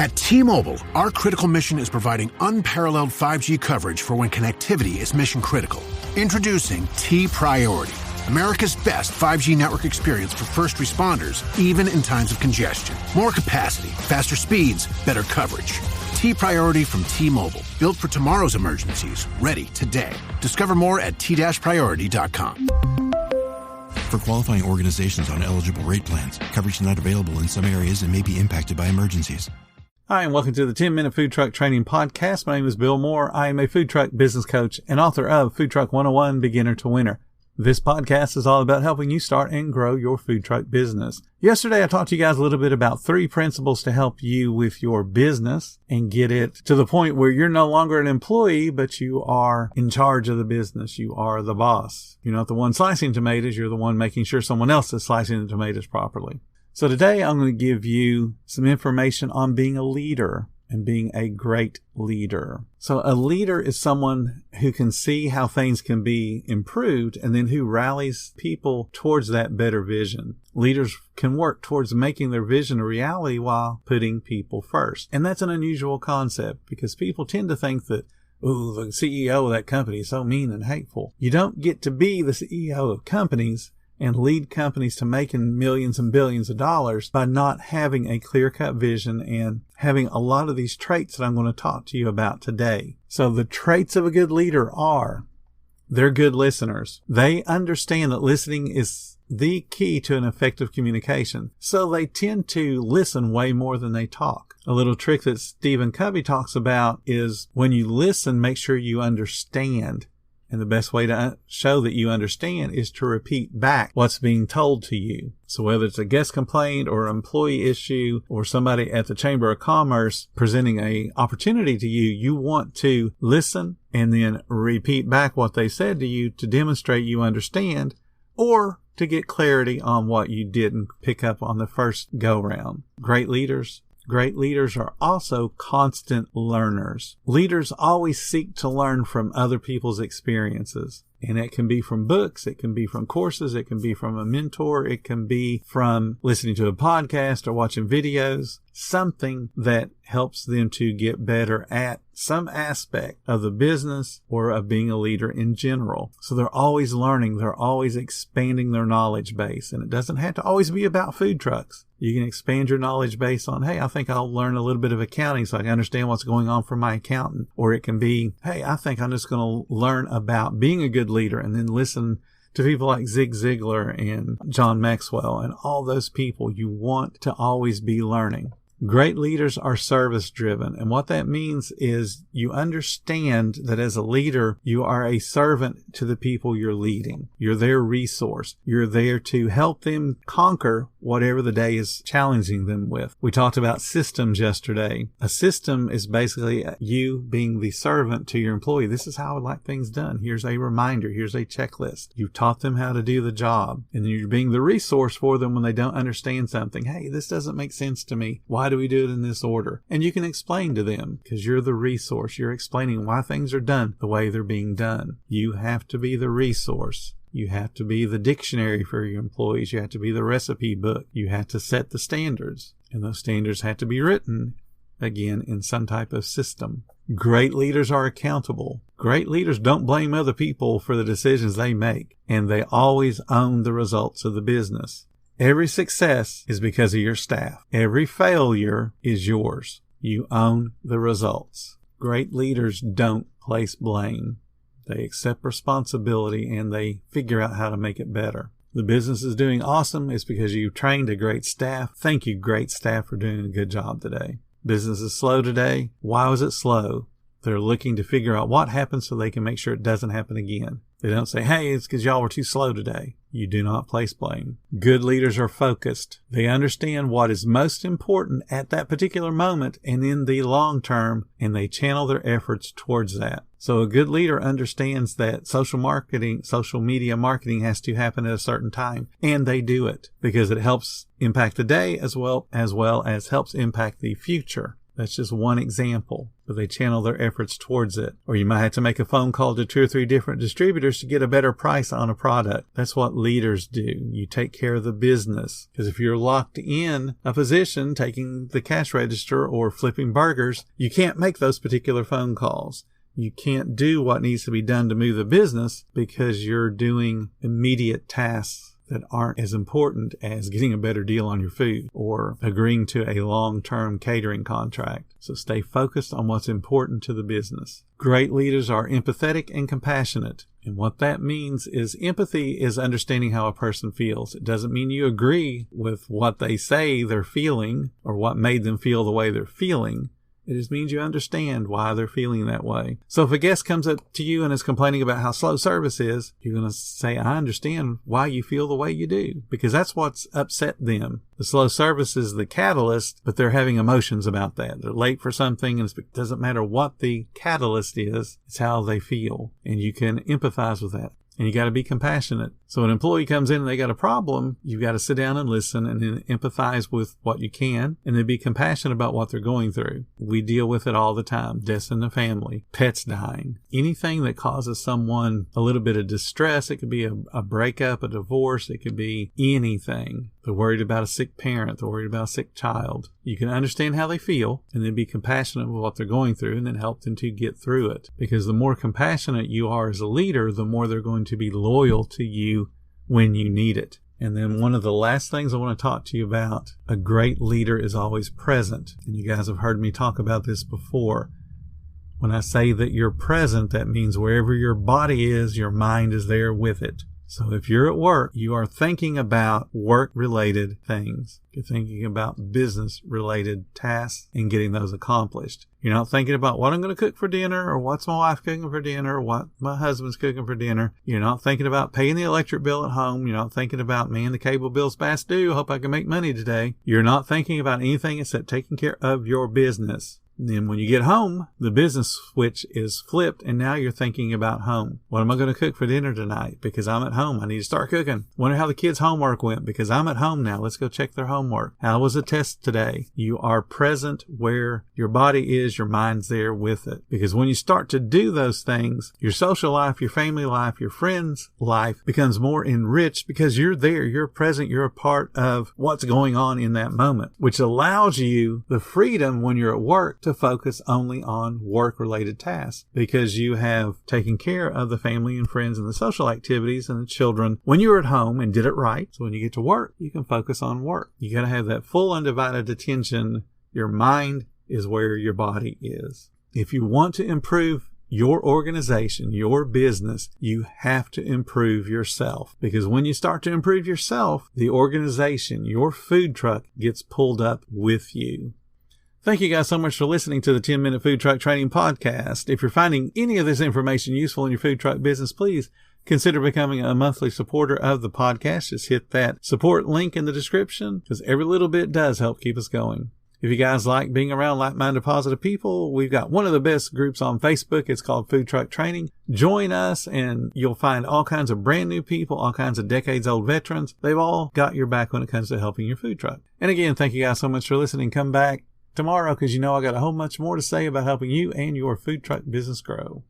At T-Mobile, our critical mission is providing unparalleled 5G coverage for when connectivity is mission critical. Introducing T-Priority, America's best 5G network experience for first responders, even in times of congestion. More capacity, faster speeds, better coverage. T-Priority from T-Mobile, built for tomorrow's emergencies, ready today. Discover more at t-priority.com. For qualifying organizations on eligible rate plans, coverage not available in some areas and may be impacted by emergencies. Hi, and welcome to the 10-Minute Food Truck Training Podcast. My name is Bill Moore. I am a food truck business coach and author of Food Truck 101, Beginner to Winner. This podcast is all about helping you start and grow your food truck business. Yesterday, I talked to you guys a little bit about 3 principles to help you with your business and get it to the point where you're no longer an employee, but you are in charge of the business. You are the boss. You're not the one slicing tomatoes. You're the one making sure someone else is slicing the tomatoes properly. So today, I'm going to give you some information on being a leader and being a great leader. So a leader is someone who can see how things can be improved and then who rallies people towards that better vision. Leaders can work towards making their vision a reality while putting people first. And that's an unusual concept because people tend to think that, oh, the CEO of that company is so mean and hateful. You don't get to be the CEO of companies and lead companies to making millions and billions of dollars by not having a clear-cut vision and having a lot of these traits that I'm going to talk to you about today. So the traits of a good leader are, they're good listeners. They understand that listening is the key to an effective communication. So they tend to listen way more than they talk. A little trick that Stephen Covey talks about is when you listen, make sure you understand. And the best way to show that you understand is to repeat back what's being told to you. So whether it's a guest complaint or an employee issue or somebody at the Chamber of Commerce presenting an opportunity to you, you want to listen and then repeat back what they said to you to demonstrate you understand or to get clarity on what you didn't pick up on the first go-round. Great leaders are also constant learners. Leaders always seek to learn from other people's experiences. And it can be from books, it can be from courses, it can be from a mentor, it can be from listening to a podcast or watching videos. Something that helps them to get better at some aspect of the business or of being a leader in general. So they're always learning, they're always expanding their knowledge base. And it doesn't have to always be about food trucks. You can expand your knowledge base on, hey, I think I'll learn a little bit of accounting so I can understand what's going on for my accountant. Or it can be, hey, I think I'm just going to learn about being a good leader and then listen to people like Zig Ziglar and John Maxwell and all those people. You want to always be learning. Great leaders are service driven. And what that means is you understand that as a leader, you are a servant to the people you're leading. You're their resource. You're there to help them conquer whatever the day is challenging them with. We talked about systems yesterday. A system is basically you being the servant to your employee. This is how I would like things done. Here's a reminder. Here's a checklist. You've taught them how to do the job. And you're being the resource for them when they don't understand something. Hey, this doesn't make sense to me. Why do we do it in this order? And you can explain to them because you're the resource. You're explaining why things are done the way they're being done. You have to be the resource. You have to be the dictionary for your employees. You have to be the recipe book. You have to set the standards. And those standards have to be written, again, in some type of system. Great leaders are accountable. Great leaders don't blame other people for the decisions they make. And they always own the results of the business. Every success is because of your staff. Every failure is yours. You own the results. Great leaders don't place blame. They accept responsibility and they figure out how to make it better. The business is doing awesome. It's because you've trained a great staff. Thank you, great staff, for doing a good job today. Business is slow today. Why was it slow? They're looking to figure out what happened so they can make sure it doesn't happen again. They don't say, hey, it's because y'all were too slow today. You do not place blame. Good leaders are focused. They understand what is most important at that particular moment and in the long term, and they channel their efforts towards that. So a good leader understands that social media marketing has to happen at a certain time, and they do it because it helps impact the day as well as helps impact the future. That's just one example, but they channel their efforts towards it. Or you might have to make a phone call to 2 or 3 different distributors to get a better price on a product. That's what leaders do. You take care of the business. Because if you're locked in a position taking the cash register or flipping burgers, you can't make those particular phone calls. You can't do what needs to be done to move the business because you're doing immediate tasks that aren't as important as getting a better deal on your food or agreeing to a long-term catering contract. So stay focused on what's important to the business. Great leaders are empathetic and compassionate. And what that means is empathy is understanding how a person feels. It doesn't mean you agree with what they say they're feeling or what made them feel the way they're feeling. It just means you understand why they're feeling that way. So if a guest comes up to you and is complaining about how slow service is, you're going to say, I understand why you feel the way you do, because that's what's upset them. The slow service is the catalyst, but they're having emotions about that. They're late for something, and it doesn't matter what the catalyst is, it's how they feel. And you can empathize with that. And you got to be compassionate. So an employee comes in and they got a problem, you've got to sit down and listen and then empathize with what you can and then be compassionate about what they're going through. We deal with it all the time. Deaths in the family, pets dying, anything that causes someone a little bit of distress. It could be a breakup, a divorce. It could be anything. They're worried about a sick parent. They're worried about a sick child. You can understand how they feel and then be compassionate with what they're going through and then help them to get through it. Because the more compassionate you are as a leader, the more they're going to be loyal to you when you need it. And then one of the last things I want to talk to you about, a great leader is always present. And you guys have heard me talk about this before. When I say that you're present, that means wherever your body is, your mind is there with it. So if you're at work, you are thinking about work-related things. You're thinking about business-related tasks and getting those accomplished. You're not thinking about what I'm going to cook for dinner or what's my wife cooking for dinner or what my husband's cooking for dinner. You're not thinking about paying the electric bill at home. You're not thinking about, man, the cable bill's past due. Hope I can make money today. You're not thinking about anything except taking care of your business. Then when you get home, the business switch is flipped and now you're thinking about home. What am I going to cook for dinner tonight? Because I'm at home. I need to start cooking. Wonder how the kids' homework went because I'm at home now. Let's go check their homework. How was the test today? You are present where your body is, your mind's there with it. Because when you start to do those things, your social life, your family life, your friends' life becomes more enriched because you're there, you're present, you're a part of what's going on in that moment, which allows you the freedom when you're at work to focus only on work-related tasks because you have taken care of the family and friends and the social activities and the children when you were at home and did it right. So when you get to work, you can focus on work. You got to have that full undivided attention. Your mind is where your body is. If you want to improve your organization, your business, you have to improve yourself. Because when you start to improve yourself, the organization, your food truck, gets pulled up with you. Thank you guys so much for listening to the 10-Minute Food Truck Training Podcast. If you're finding any of this information useful in your food truck business, please consider becoming a monthly supporter of the podcast. Just hit that support link in the description because every little bit does help keep us going. If you guys like being around like-minded, positive people, we've got one of the best groups on Facebook. It's called Food Truck Training. Join us and you'll find all kinds of brand new people, all kinds of decades-old veterans. They've all got your back when it comes to helping your food truck. And again, thank you guys so much for listening. Come back tomorrow because you know I got a whole bunch more to say about helping you and your food truck business grow.